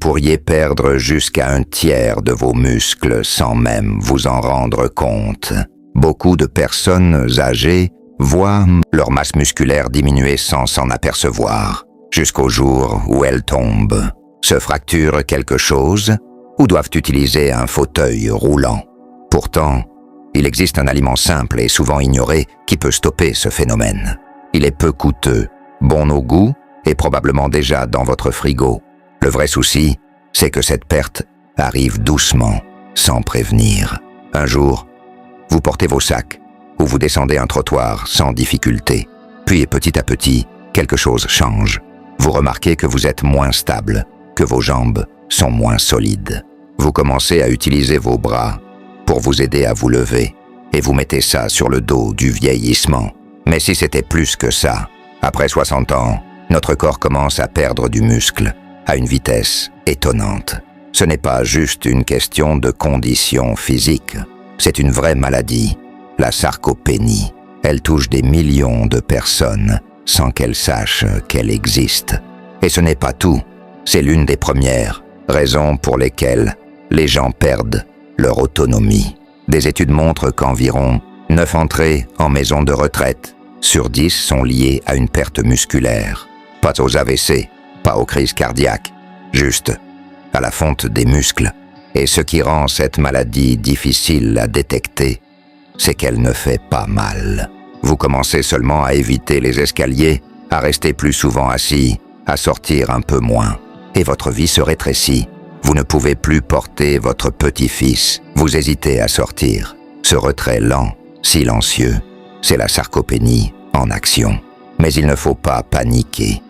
pourriez perdre jusqu'à un tiers de vos muscles sans même vous en rendre compte. Beaucoup de personnes âgées voient leur masse musculaire diminuer sans s'en apercevoir, jusqu'au jour où elles tombent, se fracturent quelque chose ou doivent utiliser un fauteuil roulant. Pourtant, il existe un aliment simple et souvent ignoré qui peut stopper ce phénomène. Il est peu coûteux, bon au goût et probablement déjà dans votre frigo. Le vrai souci, c'est que cette perte arrive doucement, sans prévenir. Un jour, vous portez vos sacs ou vous descendez un trottoir sans difficulté. Puis petit à petit, quelque chose change. Vous remarquez que vous êtes moins stable, que vos jambes sont moins solides. Vous commencez à utiliser vos bras pour vous aider à vous lever et vous mettez ça sur le dos du vieillissement. Mais si c'était plus que ça, après 60 ans, notre corps commence à perdre du muscle à une vitesse étonnante. Ce n'est pas juste une question de condition physique, c'est une vraie maladie, la sarcopénie. Elle touche des millions de personnes sans qu'elles sachent qu'elle existe. Et ce n'est pas tout, c'est l'une des premières raisons pour lesquelles les gens perdent leur autonomie. Des études montrent qu'environ 9 entrées en maison de retraite sur 10 sont liées à une perte musculaire. Pas aux AVC, pas aux crises cardiaques, juste à la fonte des muscles. Et ce qui rend cette maladie difficile à détecter, c'est qu'elle ne fait pas mal. Vous commencez seulement à éviter les escaliers, à rester plus souvent assis, à sortir un peu moins. Et votre vie se rétrécit. Vous ne pouvez plus porter votre petit-fils. Vous hésitez à sortir. Ce retrait lent, silencieux, c'est la sarcopénie en action. Mais il ne faut pas paniquer.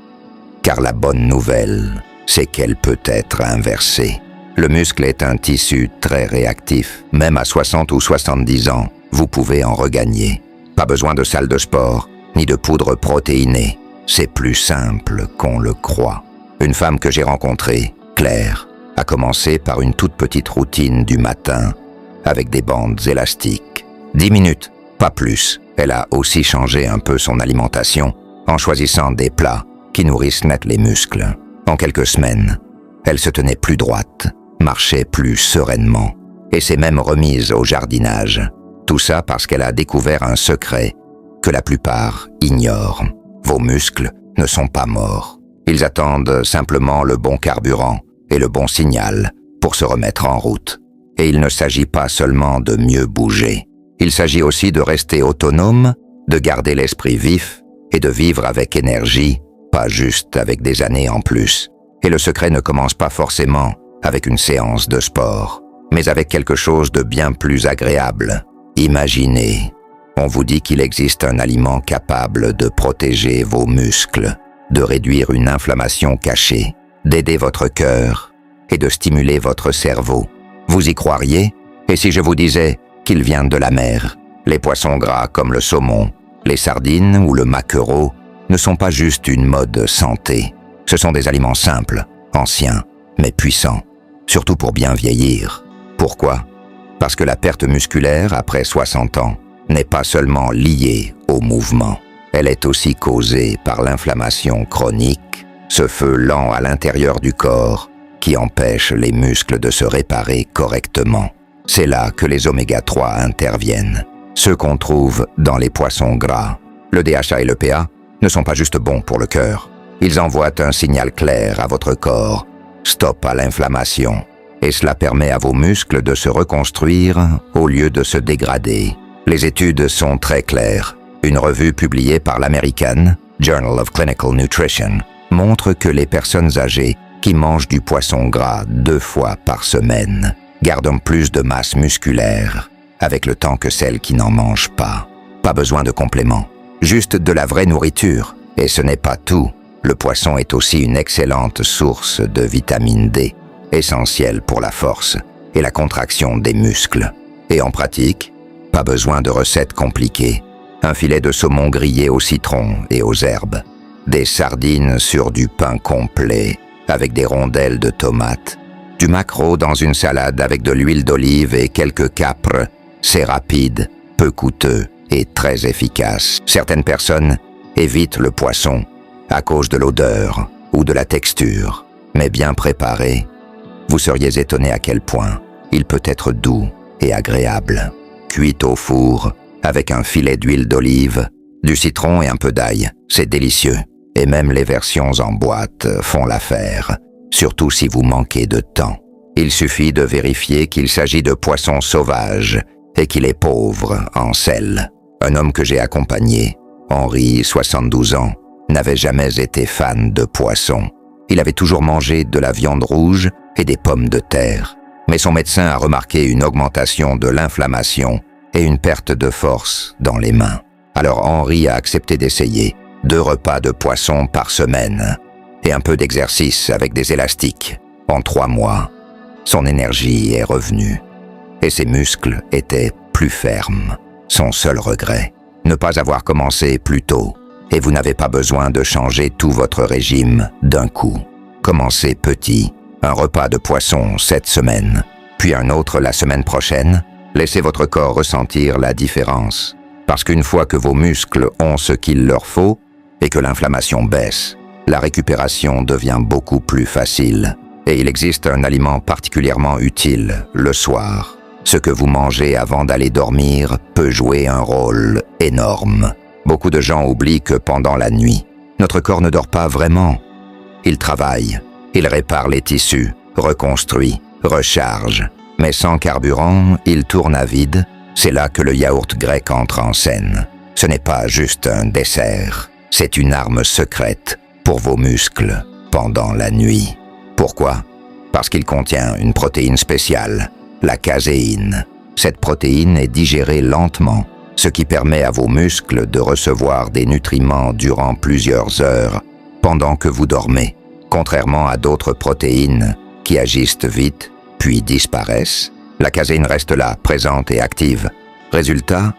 Car la bonne nouvelle, c'est qu'elle peut être inversée. Le muscle est un tissu très réactif. Même à 60 ou 70 ans, vous pouvez en regagner. Pas besoin de salle de sport, ni de poudre protéinée. C'est plus simple qu'on le croit. Une femme que j'ai rencontrée, Claire, a commencé par une toute petite routine du matin, avec des bandes élastiques. 10 minutes, pas plus. Elle a aussi changé un peu son alimentation, en choisissant des plats qui nourrissent net les muscles. En quelques semaines, elle se tenait plus droite, marchait plus sereinement, et s'est même remise au jardinage. Tout ça parce qu'elle a découvert un secret que la plupart ignorent. Vos muscles ne sont pas morts. Ils attendent simplement le bon carburant et le bon signal pour se remettre en route. Et il ne s'agit pas seulement de mieux bouger. Il s'agit aussi de rester autonome, de garder l'esprit vif et de vivre avec énergie, pas juste avec des années en plus. Et le secret ne commence pas forcément avec une séance de sport, mais avec quelque chose de bien plus agréable. Imaginez, on vous dit qu'il existe un aliment capable de protéger vos muscles, de réduire une inflammation cachée, d'aider votre cœur et de stimuler votre cerveau. Vous y croiriez? Et si je vous disais qu'il vient de la mer? Les poissons gras comme le saumon, les sardines ou le maquereau ne sont pas juste une mode santé. Ce sont des aliments simples, anciens, mais puissants, surtout pour bien vieillir. Pourquoi? Parce que la perte musculaire après 60 ans n'est pas seulement liée au mouvement. Elle est aussi causée par l'inflammation chronique, ce feu lent à l'intérieur du corps qui empêche les muscles de se réparer correctement. C'est là que les oméga-3 interviennent, ceux qu'on trouve dans les poissons gras. Le DHA et le PA ne sont pas juste bons pour le cœur. Ils envoient un signal clair à votre corps, stop à l'inflammation, et cela permet à vos muscles de se reconstruire au lieu de se dégrader. Les études sont très claires. Une revue publiée par l'American Journal of Clinical Nutrition montre que les personnes âgées qui mangent du poisson gras 2 fois par semaine gardent plus de masse musculaire avec le temps que celles qui n'en mangent pas. Pas besoin de compléments, juste de la vraie nourriture. Et ce n'est pas tout. Le poisson est aussi une excellente source de vitamine D, essentielle pour la force et la contraction des muscles. Et en pratique, pas besoin de recettes compliquées. Un filet de saumon grillé au citron et aux herbes, des sardines sur du pain complet avec des rondelles de tomates, du maquereau dans une salade avec de l'huile d'olive et quelques capres. C'est rapide, peu coûteux et très efficace. Certaines personnes évitent le poisson à cause de l'odeur ou de la texture, mais bien préparé, Vous seriez étonné à quel point il peut être doux et agréable. Cuit au four, avec un filet d'huile d'olive, du citron et un peu d'ail, c'est délicieux. Et même les versions en boîte font l'affaire, surtout si vous manquez de temps. Il suffit de vérifier qu'il s'agit de poissons sauvages et qu'il est pauvre en sel. Un homme que j'ai accompagné, Henri, 72 ans, n'avait jamais été fan de poisson. Il avait toujours mangé de la viande rouge et des pommes de terre. Mais son médecin a remarqué une augmentation de l'inflammation et une perte de force dans les mains. Alors Henri a accepté d'essayer 2 repas de poisson par semaine et un peu d'exercice avec des élastiques. En 3 mois, son énergie est revenue et ses muscles étaient plus fermes. Son seul regret, ne pas avoir commencé plus tôt. Et vous n'avez pas besoin de changer tout votre régime d'un coup. Commencez petit, un repas de poisson cette semaine, puis un autre la semaine prochaine. Laissez votre corps ressentir la différence. Parce qu'une fois que vos muscles ont ce qu'il leur faut et que l'inflammation baisse, la récupération devient beaucoup plus facile. Et il existe un aliment particulièrement utile le soir. Ce que vous mangez avant d'aller dormir peut jouer un rôle énorme. Beaucoup de gens oublient que pendant la nuit, notre corps ne dort pas vraiment. Il travaille, il répare les tissus, reconstruit, recharge. Mais sans carburant, il tourne à vide. C'est là que le yaourt grec entre en scène. Ce n'est pas juste un dessert, c'est une arme secrète pour vos muscles pendant la nuit. Pourquoi? Parce qu'il contient une protéine spéciale, la caséine. Cette protéine est digérée lentement, ce qui permet à vos muscles de recevoir des nutriments durant plusieurs heures pendant que vous dormez, contrairement à d'autres protéines qui agissent vite puis disparaissent. La caséine reste là, présente et active. Résultat,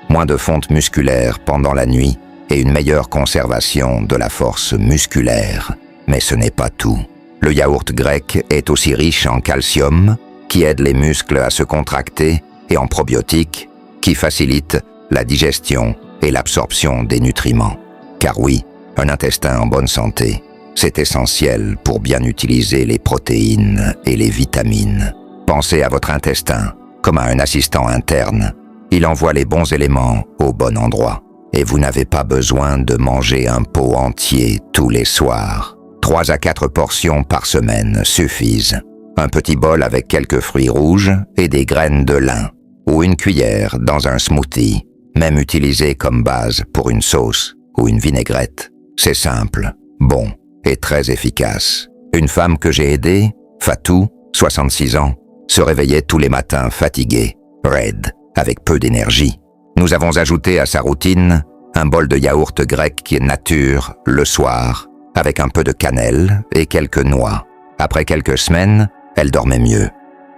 moins de fonte musculaire pendant la nuit et une meilleure conservation de la force musculaire. Mais ce n'est pas tout. Le yaourt grec est aussi riche en calcium, qui aide les muscles à se contracter, et en probiotiques, qui facilitent la digestion et l'absorption des nutriments. Car oui, un intestin en bonne santé, c'est essentiel pour bien utiliser les protéines et les vitamines. Pensez à votre intestin comme à un assistant interne. Il envoie les bons éléments au bon endroit. Et vous n'avez pas besoin de manger un pot entier tous les soirs. 3 à 4 portions par semaine suffisent. Un petit bol avec quelques fruits rouges et des graines de lin. Ou une cuillère dans un smoothie, même utilisé comme base pour une sauce ou une vinaigrette. C'est simple, bon et très efficace. Une femme que j'ai aidée, Fatou, 66 ans, se réveillait tous les matins fatiguée, raide, avec peu d'énergie. Nous avons ajouté à sa routine un bol de yaourt grec qui est nature le soir, avec un peu de cannelle et quelques noix. Après quelques semaines, elle dormait mieux.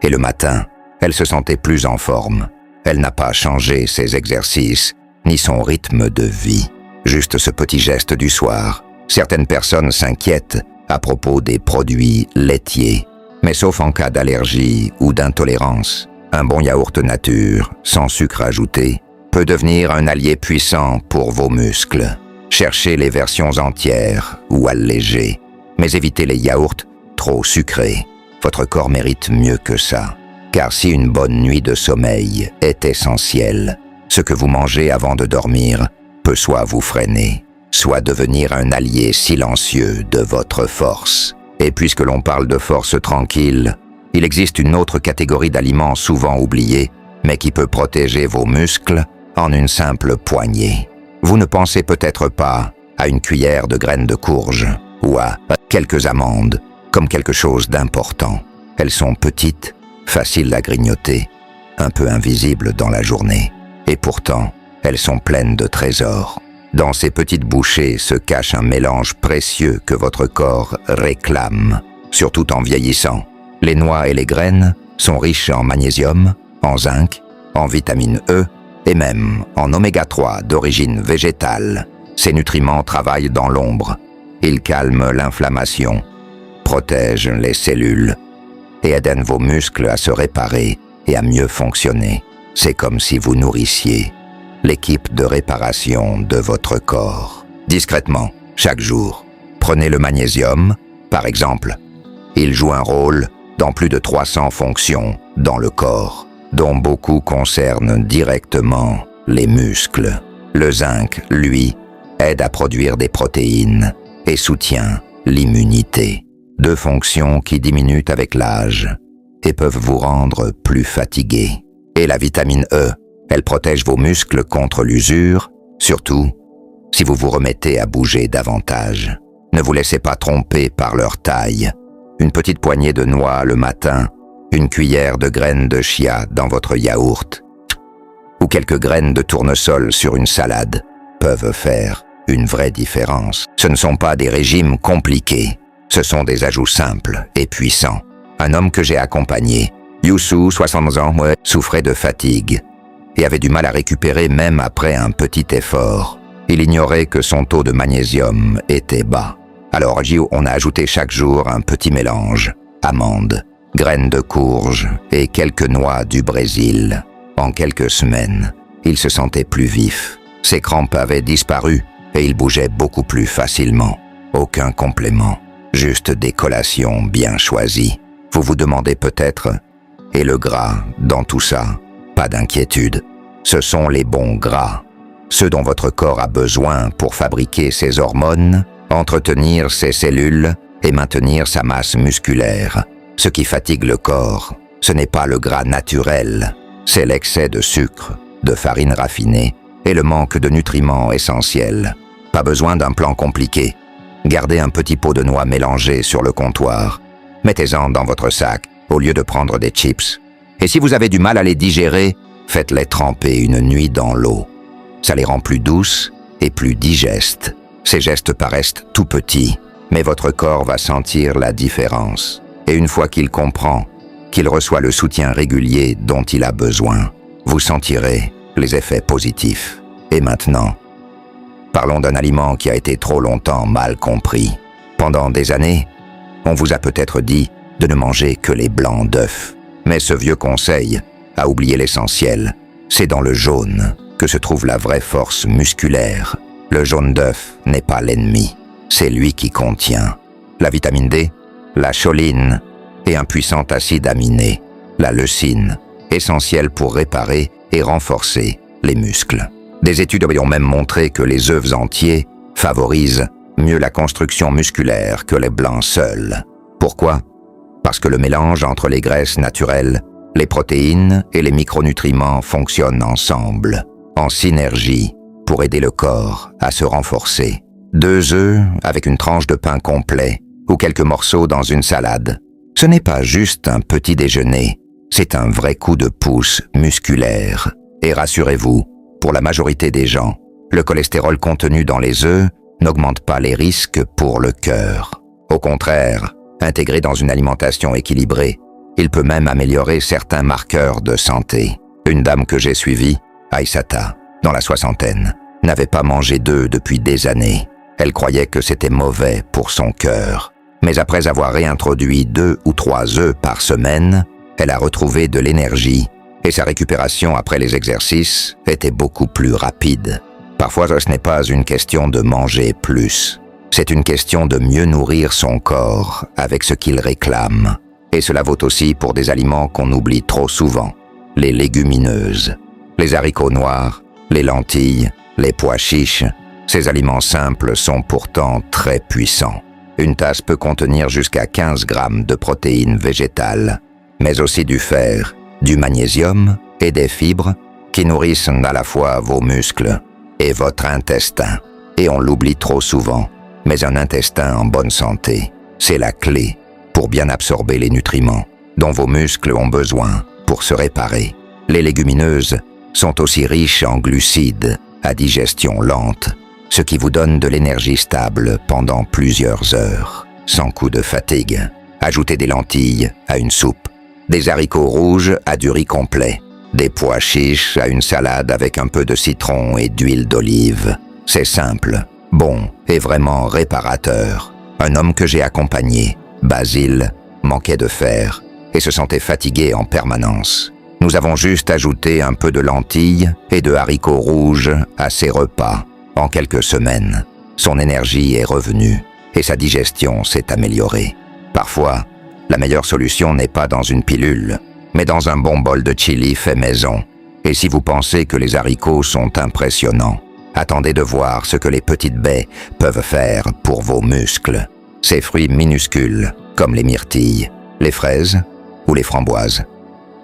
Et le matin, elle se sentait plus en forme. Elle n'a pas changé ses exercices, ni son rythme de vie. Juste ce petit geste du soir. Certaines personnes s'inquiètent à propos des produits laitiers. Mais sauf en cas d'allergie ou d'intolérance, un bon yaourt nature, sans sucre ajouté, peut devenir un allié puissant pour vos muscles. Cherchez les versions entières ou allégées, mais évitez les yaourts trop sucrés. Votre corps mérite mieux que ça. Car si une bonne nuit de sommeil est essentielle, ce que vous mangez avant de dormir peut soit vous freiner, soit devenir un allié silencieux de votre force. Et puisque l'on parle de force tranquille, il existe une autre catégorie d'aliments souvent oubliés, mais qui peut protéger vos muscles en une simple poignée. Vous ne pensez peut-être pas à une cuillère de graines de courge ou à quelques amandes comme quelque chose d'important. Elles sont petites, faciles à grignoter, un peu invisibles dans la journée. Et pourtant, elles sont pleines de trésors. Dans ces petites bouchées se cache un mélange précieux que votre corps réclame, surtout en vieillissant. Les noix et les graines sont riches en magnésium, en zinc, en vitamine E et même en oméga 3 d'origine végétale. Ces nutriments travaillent dans l'ombre. Ils calment l'inflammation, protègent les cellules et aident vos muscles à se réparer et à mieux fonctionner. C'est comme si vous nourrissiez l'équipe de réparation de votre corps. Discrètement, chaque jour, prenez le magnésium, par exemple. Il joue un rôle dans plus de 300 fonctions dans le corps, dont beaucoup concernent directement les muscles. Le zinc, lui, aide à produire des protéines et soutient l'immunité. 2 fonctions qui diminuent avec l'âge et peuvent vous rendre plus fatigué. Et la vitamine E, elle protège vos muscles contre l'usure, surtout si vous vous remettez à bouger davantage. Ne vous laissez pas tromper par leur taille. Une petite poignée de noix le matin, une cuillère de graines de chia dans votre yaourt, ou quelques graines de tournesol sur une salade peuvent faire une vraie différence. Ce ne sont pas des régimes compliqués, ce sont des ajouts simples et puissants. Un homme que j'ai accompagné, Youssou, 60 ans, souffrait de fatigue et avait du mal à récupérer même après un petit effort. Il ignorait que son taux de magnésium était bas. Alors on a ajouté chaque jour un petit mélange, amandes, graines de courge et quelques noix du Brésil. En quelques semaines, il se sentait plus vif. Ses crampes avaient disparu et il bougeait beaucoup plus facilement. Aucun complément, juste des collations bien choisies. Vous vous demandez peut-être, et le gras dans tout ça? Pas d'inquiétude, ce sont les bons gras, ceux dont votre corps a besoin pour fabriquer ses hormones, entretenir ses cellules et maintenir sa masse musculaire. Ce qui fatigue le corps, ce n'est pas le gras naturel, c'est l'excès de sucre, de farine raffinée et le manque de nutriments essentiels. Pas besoin d'un plan compliqué. Gardez un petit pot de noix mélangées sur le comptoir. Mettez-en dans votre sac au lieu de prendre des chips. Et si vous avez du mal à les digérer, faites-les tremper une nuit dans l'eau. Ça les rend plus douces et plus digestes. Ces gestes paraissent tout petits, mais votre corps va sentir la différence. Et une fois qu'il comprend, qu'il reçoit le soutien régulier dont il a besoin, vous sentirez les effets positifs. Et maintenant, parlons d'un aliment qui a été trop longtemps mal compris. Pendant des années, on vous a peut-être dit de ne manger que les blancs d'œufs. Mais ce vieux conseil a oublié l'essentiel. C'est dans le jaune que se trouve la vraie force musculaire. Le jaune d'œuf n'est pas l'ennemi, c'est lui qui contient la vitamine D, la choline et un puissant acide aminé, la leucine, essentiel pour réparer et renforcer les muscles. Des études ont même montré que les œufs entiers favorisent mieux la construction musculaire que les blancs seuls. Pourquoi? Parce que le mélange entre les graisses naturelles, les protéines et les micronutriments fonctionnent ensemble, en synergie, pour aider le corps à se renforcer. 2 œufs avec une tranche de pain complet ou quelques morceaux dans une salade. Ce n'est pas juste un petit déjeuner, c'est un vrai coup de pouce musculaire. Et rassurez-vous, pour la majorité des gens, le cholestérol contenu dans les œufs n'augmente pas les risques pour le cœur. Au contraire, intégré dans une alimentation équilibrée, il peut même améliorer certains marqueurs de santé. Une dame que j'ai suivie, Aïssata, dans la soixantaine, n'avait pas mangé d'œufs depuis des années. Elle croyait que c'était mauvais pour son cœur. Mais après avoir réintroduit 2 ou 3 œufs par semaine, elle a retrouvé de l'énergie et sa récupération après les exercices était beaucoup plus rapide. Parfois, ce n'est pas une question de manger plus. C'est une question de mieux nourrir son corps avec ce qu'il réclame. Et cela vaut aussi pour des aliments qu'on oublie trop souvent. Les légumineuses, les haricots noirs, les lentilles, les pois chiches. Ces aliments simples sont pourtant très puissants. Une tasse peut contenir jusqu'à 15 grammes de protéines végétales, mais aussi du fer, du magnésium et des fibres qui nourrissent à la fois vos muscles et votre intestin. Et on l'oublie trop souvent, mais un intestin en bonne santé, c'est la clé pour bien absorber les nutriments dont vos muscles ont besoin pour se réparer. Les légumineuses sont aussi riches en glucides à digestion lente, ce qui vous donne de l'énergie stable pendant plusieurs heures, sans coup de fatigue. Ajoutez des lentilles à une soupe, des haricots rouges à du riz complet, des pois chiches à une salade avec un peu de citron et d'huile d'olive. C'est simple, bon et vraiment réparateur. Un homme que j'ai accompagné, Basile, manquait de fer et se sentait fatigué en permanence. Nous avons juste ajouté un peu de lentilles et de haricots rouges à ses repas. En quelques semaines, son énergie est revenue et sa digestion s'est améliorée. Parfois, La meilleure solution n'est pas dans une pilule, mais dans un bon bol de chili fait maison. Et si vous pensez que les haricots sont impressionnants, attendez de voir ce que les petites baies peuvent faire pour vos muscles. Ces fruits minuscules, comme les myrtilles, les fraises ou les framboises,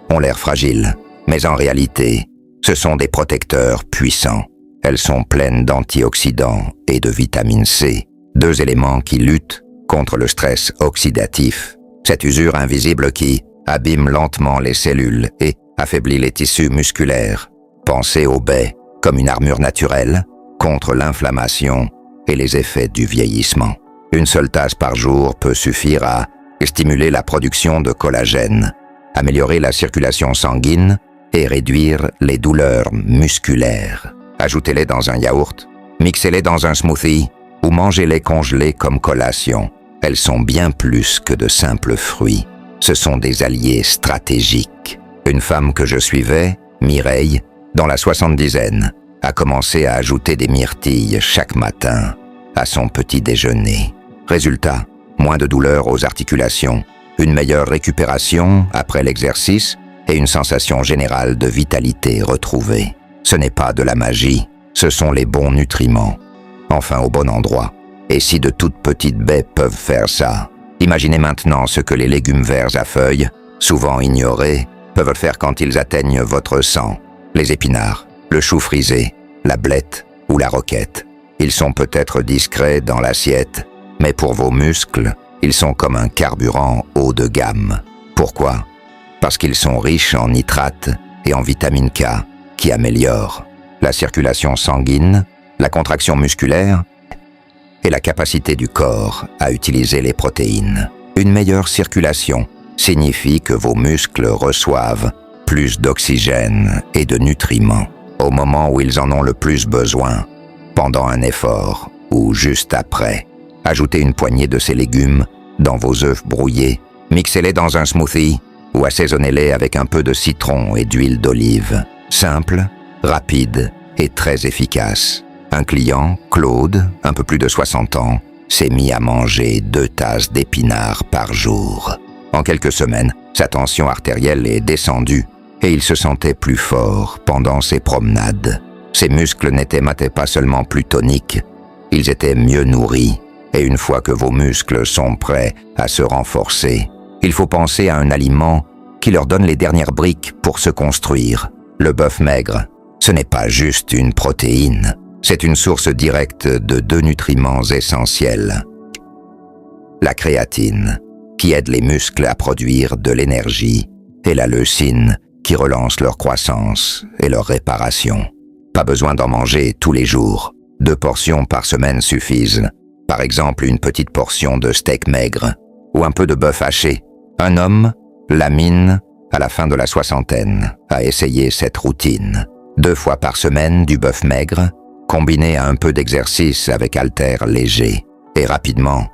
ont l'air fragiles, mais en réalité, ce sont des protecteurs puissants. Elles sont pleines d'antioxydants et de vitamine C, deux éléments qui luttent contre le stress oxydatif, cette usure invisible qui abîme lentement les cellules et affaiblit les tissus musculaires. Pensez aux baies comme une armure naturelle contre l'inflammation et les effets du vieillissement. Une seule tasse par jour peut suffire à stimuler la production de collagène, améliorer la circulation sanguine et réduire les douleurs musculaires. Ajoutez-les dans un yaourt, mixez-les dans un smoothie ou mangez-les congelés comme collation. Elles sont bien plus que de simples fruits. Ce sont des alliés stratégiques. Une femme que je suivais, Mireille, dans la 70aine, a commencé à ajouter des myrtilles chaque matin à son petit déjeuner. Résultat, moins de douleurs aux articulations, une meilleure récupération après l'exercice et une sensation générale de vitalité retrouvée. Ce n'est pas de la magie, ce sont les bons nutriments. Enfin au bon endroit. Et si de toutes petites baies peuvent faire ça, imaginez maintenant ce que les légumes verts à feuilles, souvent ignorés, peuvent faire quand ils atteignent votre sang. Les épinards, le chou frisé, la blette ou la roquette. Ils sont peut-être discrets dans l'assiette, mais pour vos muscles, ils sont comme un carburant haut de gamme. Pourquoi? Parce qu'ils sont riches en nitrates et en vitamine K, qui améliorent la circulation sanguine, la contraction musculaire et la capacité du corps à utiliser les protéines. Une meilleure circulation signifie que vos muscles reçoivent plus d'oxygène et de nutriments au moment où ils en ont le plus besoin, pendant un effort ou juste après. Ajoutez une poignée de ces légumes dans vos œufs brouillés, mixez-les dans un smoothie ou assaisonnez-les avec un peu de citron et d'huile d'olive. Simple, rapide et très efficace. Un client, Claude, un peu plus de 60 ans, s'est mis à manger 2 tasses d'épinards par jour. En quelques semaines, sa tension artérielle est descendue et il se sentait plus fort pendant ses promenades. Ses muscles n'étaient pas seulement plus toniques, ils étaient mieux nourris. Et une fois que vos muscles sont prêts à se renforcer, il faut penser à un aliment qui leur donne les dernières briques pour se construire. Le bœuf maigre, ce n'est pas juste une protéine, c'est une source directe de 2 nutriments essentiels. La créatine, qui aide les muscles à produire de l'énergie, et la leucine, qui relance leur croissance et leur réparation. Pas besoin d'en manger tous les jours. 2 portions par semaine suffisent. Par exemple, une petite portion de steak maigre ou un peu de bœuf haché. Un homme, Lamine, à la fin de la 60aine, a essayé cette routine. 2 fois par semaine du bœuf maigre, combiné à un peu d'exercice avec haltères légers. Et rapidement,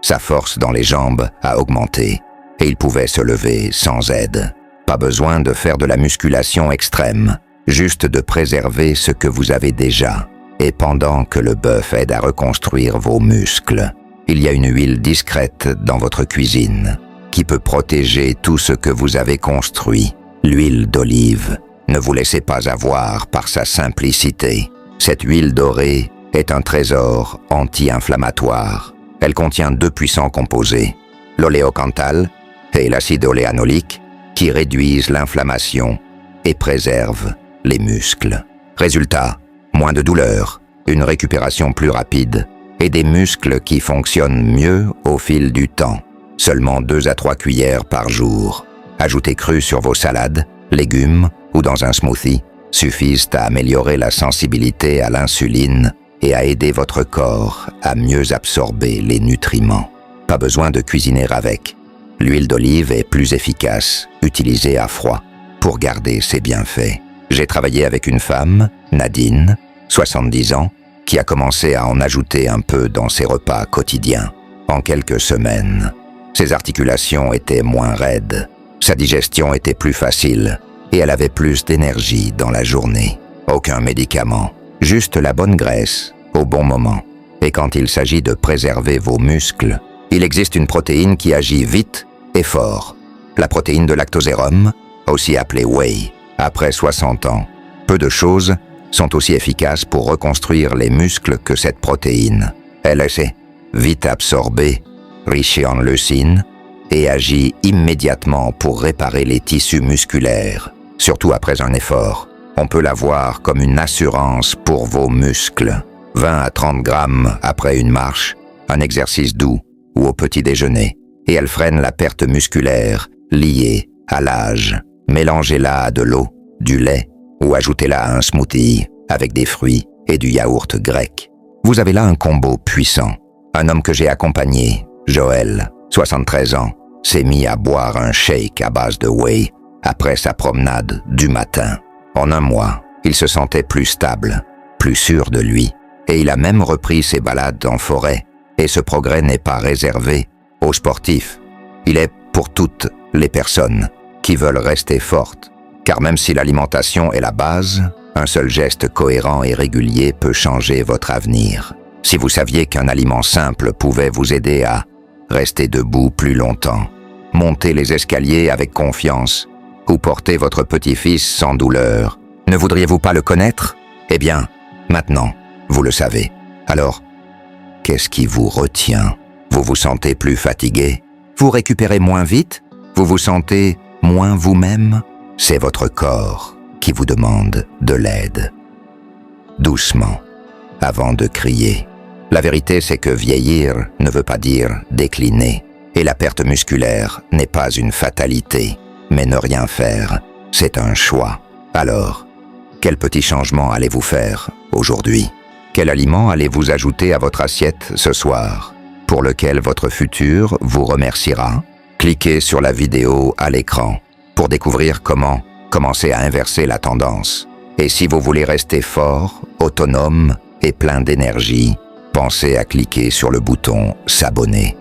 sa force dans les jambes a augmenté et il pouvait se lever sans aide. Pas besoin de faire de la musculation extrême, juste de préserver ce que vous avez déjà. Et pendant que le bœuf aide à reconstruire vos muscles, il y a une huile discrète dans votre cuisine qui peut protéger tout ce que vous avez construit. L'huile d'olive. Ne vous laissez pas avoir par sa simplicité. Cette huile dorée est un trésor anti-inflammatoire. Elle contient 2 puissants composés, l'oléocanthal et l'acide oléanolique, qui réduisent l'inflammation et préservent les muscles. Résultat, moins de douleur, une récupération plus rapide et des muscles qui fonctionnent mieux au fil du temps. Seulement 2 à 3 cuillères par jour. Ajoutez cru sur vos salades, légumes ou dans un smoothie suffisent à améliorer la sensibilité à l'insuline et à aider votre corps à mieux absorber les nutriments. Pas besoin de cuisiner avec. L'huile d'olive est plus efficace, utilisée à froid, pour garder ses bienfaits. J'ai travaillé avec une femme, Nadine, 70 ans, qui a commencé à en ajouter un peu dans ses repas quotidiens. En quelques semaines, ses articulations étaient moins raides, sa digestion était plus facile et elle avait plus d'énergie dans la journée. Aucun médicament, juste la bonne graisse, au bon moment. Et quand il s'agit de préserver vos muscles, il existe une protéine qui agit vite et fort. La protéine de lactosérum, aussi appelée whey, après 60 ans. Peu de choses sont aussi efficaces pour reconstruire les muscles que cette protéine. Elle est vite absorbée, riche en leucine, et agit immédiatement pour réparer les tissus musculaires, surtout après un effort. On peut la voir comme une assurance pour vos muscles. 20 à 30 grammes après une marche, un exercice doux ou au petit déjeuner, et elle freine la perte musculaire liée à l'âge. Mélangez-la à de l'eau, du lait ou ajoutez-la à un smoothie avec des fruits et du yaourt grec. Vous avez là un combo puissant. Un homme que j'ai accompagné, Joël, 73 ans, s'est mis à boire un shake à base de whey après sa promenade du matin. En un mois, il se sentait plus stable, plus sûr de lui, et il a même repris ses balades en forêt. Et ce progrès n'est pas réservé aux sportifs. Il est pour toutes les personnes qui veulent rester fortes. Car même si l'alimentation est la base, un seul geste cohérent et régulier peut changer votre avenir. Si vous saviez qu'un aliment simple pouvait vous aider à rester debout plus longtemps, monter les escaliers avec confiance ou porter votre petit-fils sans douleur, ne voudriez-vous pas le connaître? Eh bien, maintenant, vous le savez. Alors, qu'est-ce qui vous retient? Vous vous sentez plus fatigué? Vous récupérez moins vite? Vous vous sentez moins vous-même? C'est votre corps qui vous demande de l'aide. Doucement, avant de crier. La vérité, c'est que vieillir ne veut pas dire décliner. Et la perte musculaire n'est pas une fatalité. Mais ne rien faire, c'est un choix. Alors, quel petit changement allez-vous faire aujourd'hui? Quel aliment allez-vous ajouter à votre assiette ce soir, pour lequel votre futur vous remerciera? Cliquez sur la vidéo à l'écran pour découvrir comment commencer à inverser la tendance. Et si vous voulez rester fort, autonome et plein d'énergie, pensez à cliquer sur le bouton « S'abonner ».